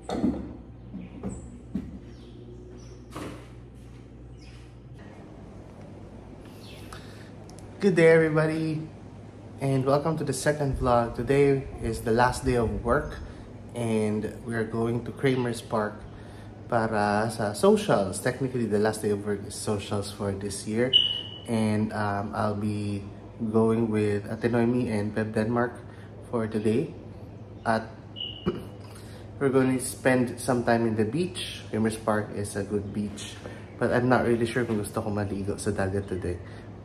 Good day everybody, and welcome to the second vlog. Today is the last day of work and we are going to Kramer's Park para sa socials. Technically the last day of work is socials for this year, and I'll be going with Ate Noemi and Pep Denmark for today. At we're going to spend some time in the beach. Kramer's Park is a good beach, but I'm not really sure kung gusto ko maligo sa dagat today.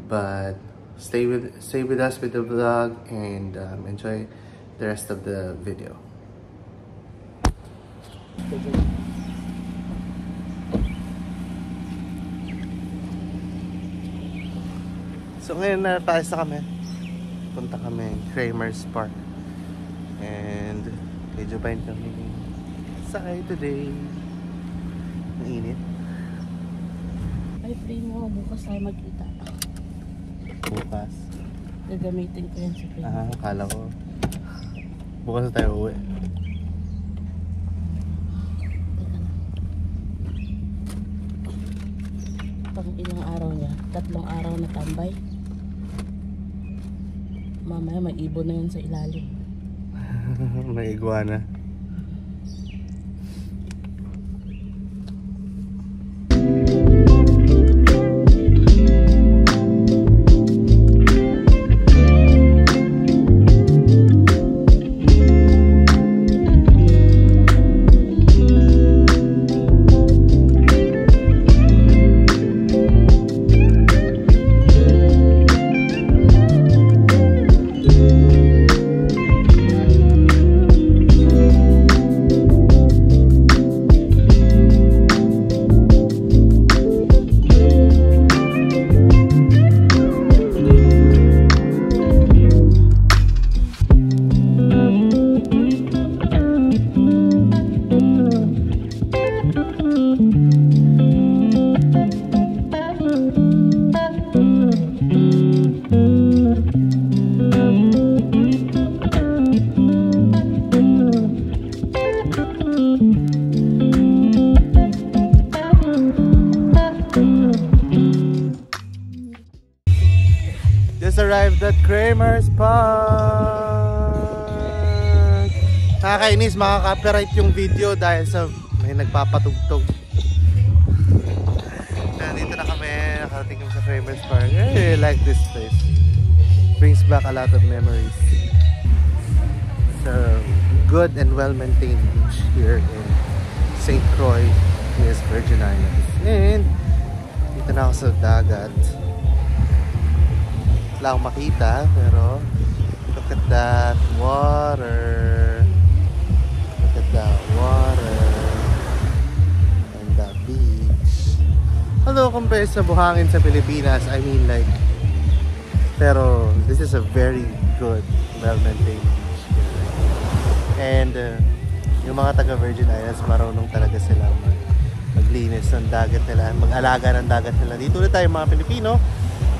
But stay with us with the vlog and enjoy the rest of the video. So ngayon na tayo sa kami. Punta kami Kramer's Park. And medyo pa kami sakay today. Ang init. Ay, free mo. Bukas tayo magkita. Bukas? Gagamitin ko yan sa free. Akala ko. Bukas na tayo uwi. Teka na. Pang ilang araw niya? 3 araw na tambay. Mamaya may ibon na yun sa ilalim. May iguana. Just arrived at Kramer's Park. Nakakainis, makaka-copyright yung video dahil sa may nagpapatugtog. Nandito na kami, nakarating kami sa Kramer's Park. I really like this place. Brings back a lot of memories. It's a good and well-maintained beach here in St. Croix, West Virgin Islands. And dito na ako sa dagat. Wala akong makita, pero look at that water. Look at that water and that beach. Although compared sa buhangin sa Pilipinas, I mean like, pero this is a very good, well-maintained beach. And yung mga taga Virgin Islands, marunong talaga sila maglinis ng dagat nila, mag-alaga ng dagat nila. Dito ulit tayo mga Pilipino,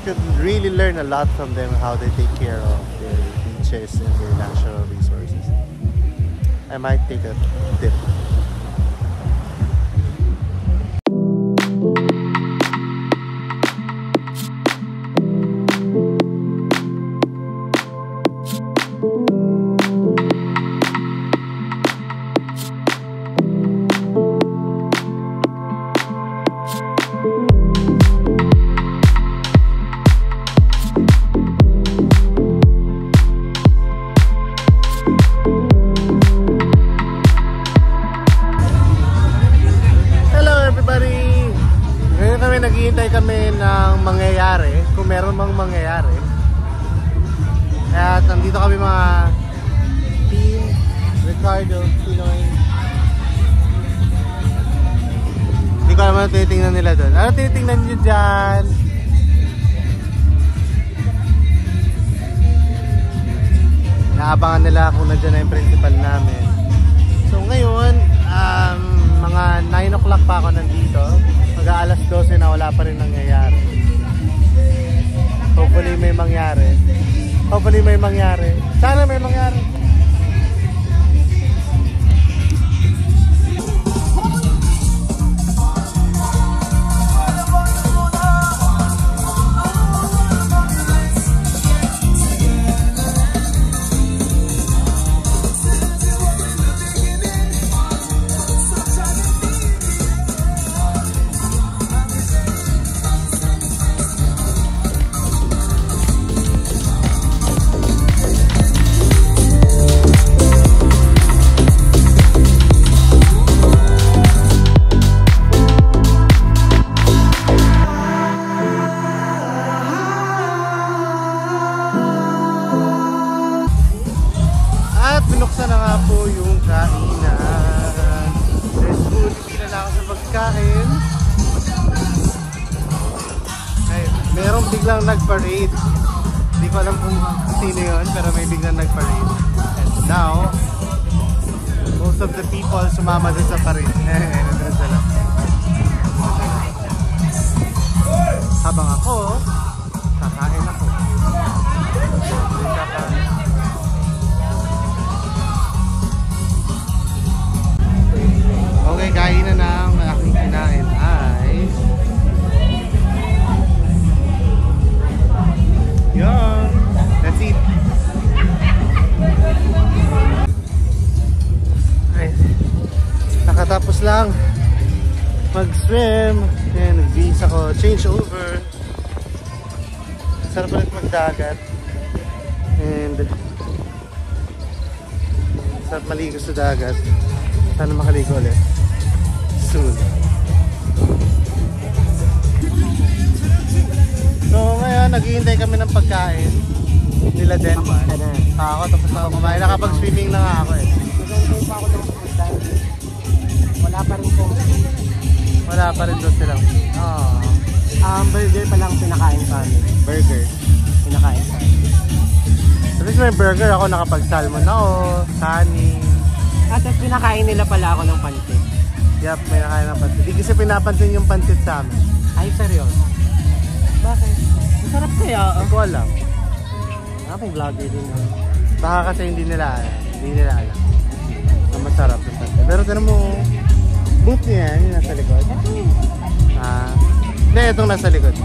could really learn a lot from them how they take care of their beaches and their natural resources. I might take a dip. Naghihintay kami ng mangyayari, kung meron mang mangyayari. At nandito kami mga team, Ricardo, Pinoy. Hindi ko alam ano tinitingnan nila doon. Ano tinitingnan nyo dyan? Naabangan nila kung nandiyan na yung principal namin. So ngayon, mga 9 o'clock pa ako nandito. Mag-aalas 12 na wala pa rin nangyayari. Hopefully may mangyari. Hopefully may mangyari. Sana may mangyari. binuksan na nga po yung kainan. There's food, pila na ako sa pagkain. Ay, merong biglang nag-parade. Hindi ko alam kung sino yun, pero may biglang nag-parade. And now, most of the people sumama din sa parade. Nandun sila. Habang ako, kakain ako. Okay, kainan na ang aking kinain ay yun, that's it. Ay, nakatapos lang mag-swim and nag-visa ko, change over. Sarap ulit magdagat and sarap maligo sa dagat. Sana makaligo ulit soon. So ngayon naghihintay kami ng pagkain nila din. Ako tapos na ako kumain. Nakapag-swimming na nga ako eh. Nagantay pa ako ng pupunta. Wala pa rin po. Wala pa rin doon sila. Burger pa lang pinakain sa amin. Burger. Pinakain sa amin. At least may burger ako, nakapag-salmon ako, kanin. At pinakain nila pala ako ng pansit. Yup, may nakain ng pansit. Hindi kasi pinapansin yung pansit sa amin. Ay, seryoso? Bakit? Masarap kaya. Hindi ko alam. May vlogger din ako. Baka kasi hindi nila alam na masarap yung pansit. Pero tanong mo, booth niya yan, yung nasa likod. Hindi, itong nasa likod.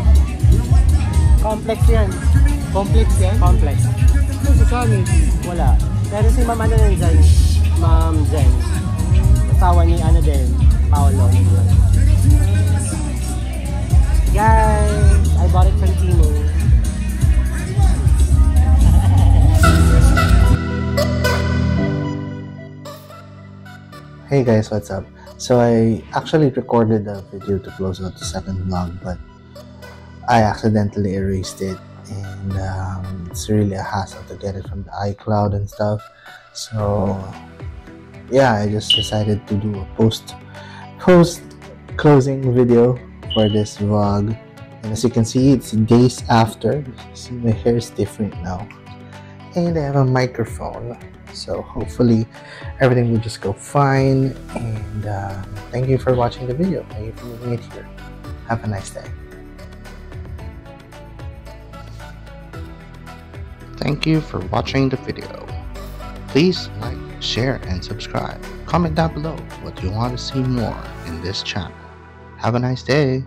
Complex yan. Complex yan? Complex. Ito si Sunny. Wala. Pero si Ma'am ano nun dyan? Ma'am Jen. Asawa ni ano din, Paolo. Guys, I bought it from Timo. Hey guys, what's up? So I actually recorded a video to close out the second vlog, but I accidentally erased it, and it's really a hassle to get it from the iCloud and stuff. So yeah, I just decided to do a post closing video for this vlog. And as you can see, it's days after. See, my hair is different now, and I have a microphone. So hopefully everything will just go fine. And thank you for watching the video. Thank you for making it here. Have a nice day. Thank you for watching the video. Please like, share, and subscribe. Comment down below what you want to see more in this channel. Have a nice day.